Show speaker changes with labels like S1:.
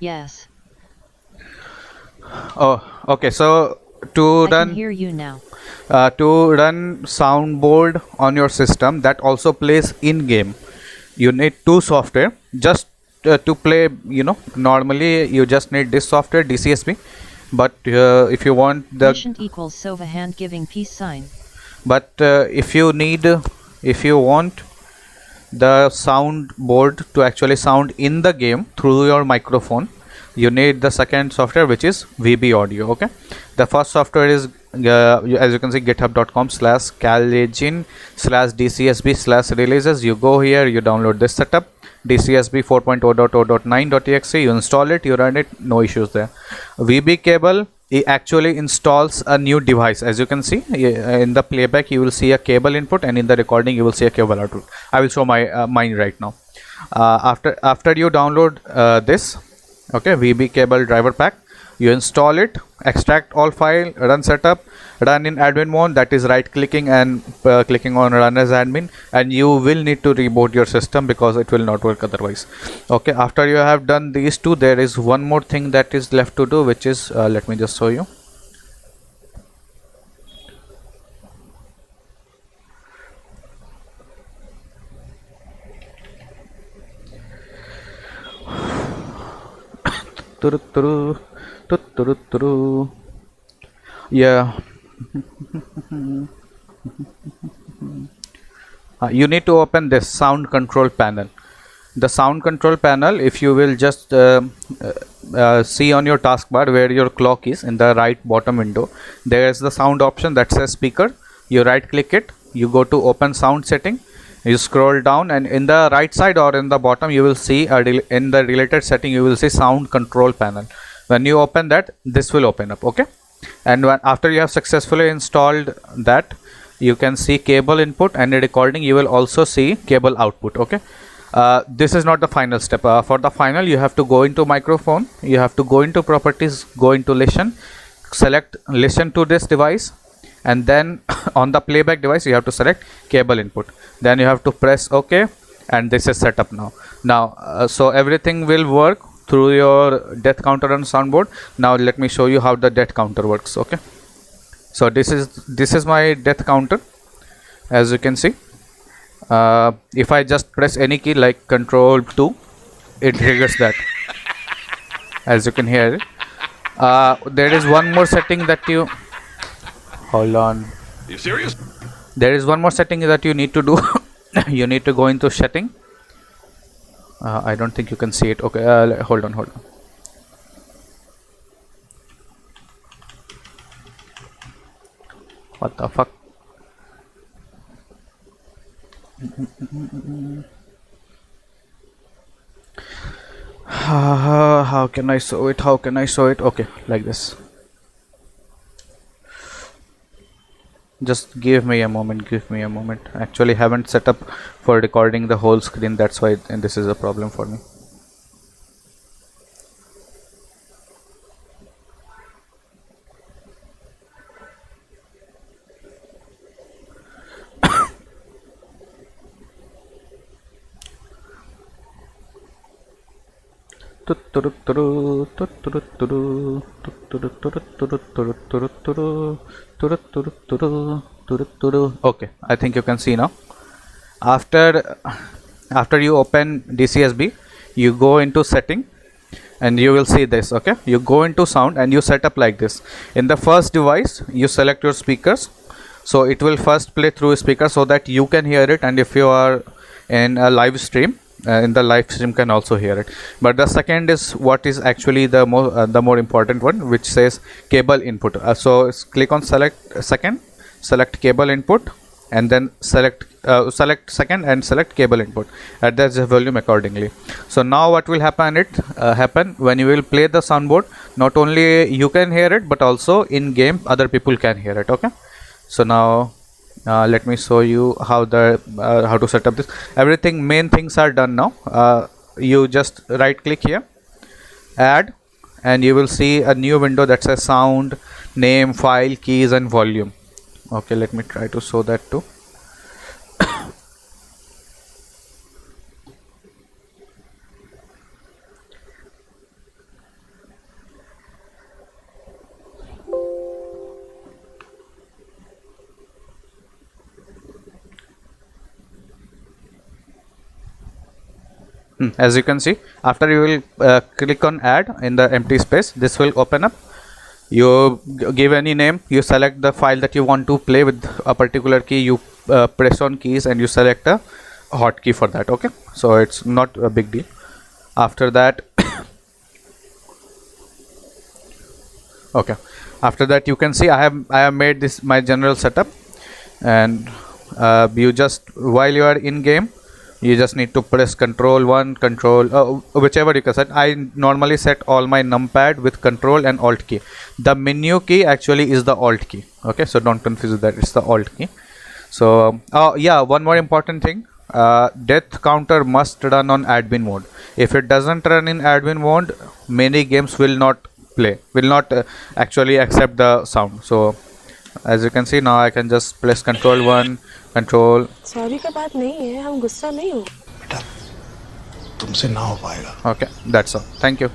S1: Yes.
S2: Oh, okay. So to
S1: I can
S2: run
S1: hear you now.
S2: soundboard on your system that also plays in game, you need two software. Just to play, normally you just need this software DCSB. But if you want the
S1: Mission equals Sova hand giving peace sign.
S2: but if you want the soundboard to actually sound in the game through your microphone, you need the second software, which is VB Audio. Okay, the first software is as you can see, github.com/calagin/dcsb/releases. You go here, you download this setup, DCSB 4.0.0.9.exe, you install it, you run it, no issues there. VB cable, it actually installs a new device. As you can see in the playback, you will see a cable input, and in the recording you will see a cable output. I will show my mine right now. After you download this, okay, VB cable driver pack, you install it, extract all file, run setup, run in admin mode, that is right clicking and clicking on run as admin, and you will need to reboot your system because it will not work otherwise. Okay, after you have done these two, there is one more thing that is left to do, which is let me just show you. Yeah. You need to open this sound control panel. The sound control panel, if you will just see on your taskbar where your clock is, in the right bottom window, there is the sound option that says speaker. You right click it, you go to open sound setting, you scroll down, and in the right side or in the bottom you will see in the related setting you will see sound control panel. When you open that, this will open up. Okay, and after you have successfully installed that, you can see cable input, and in recording you will also see cable output. Okay, this is not the final step. For the final, you have to go into microphone, you have to go into properties, go into listen, select listen to this device, and then on the playback device you have to select cable input. Then you have to press OK, and this is set up now. So everything will work through your death counter on soundboard. Now let me show you how the death counter works. Okay, so this is my death counter. As you can see, if I just press any key like Control 2, it triggers that. As you can hear it, there is one more setting that you hold on.
S3: Are you serious?
S2: There is one more setting that you need to do. You need to go into setting. I don't think you can see it. Okay, hold on. What the fuck? How can I show it? Okay, like this. Just give me a moment. Actually haven't set up for recording the whole screen, that's why this is a problem for me. Okay, I think you can see now. After you open DCSB, you go into setting, and you will see this. Okay, you go into sound and you set up like this. In the first device, you select your speakers, so it will first play through a speaker so that you can hear it, and if you are in a live stream, in the live stream can also hear it. But the second is what is actually the more important one, which says cable input. So click on select second, select cable input, and then select second and select cable input, adjust the volume accordingly. So now what will happen when you will play the soundboard, not only you can hear it, but also in game other people can hear it. Okay, so now let me show you how to set up this. Everything, main things are done now. You just right click here, add, and you will see a new window that says sound, name, file, keys, and volume. Okay, let me try to show that too. As you can see, after you will click on add in the empty space, this will open up. You give any name, you select the file that you want to play with a particular key, you press on keys and you select a hotkey for that. Okay, so it's not a big deal. After that okay, after that you can see I have made this my general setup, and you just, while you are in game, you just need to press control 1, control whichever you can set. I normally set all my numpad with control and alt key. The menu key actually is the alt key. Okay, so don't confuse that, it's the alt key. So yeah, one more important thing, death counter must run on admin mode. If it doesn't run in admin mode, many games will not play, will not actually accept the sound. So as you can see, now I can just press control 1, control.
S3: Sorry का बात नहीं है, हम गुस्सा नहीं हो.
S4: बेटा तुमसे ना हो पाएगा.
S2: Okay, that's all. Thank you.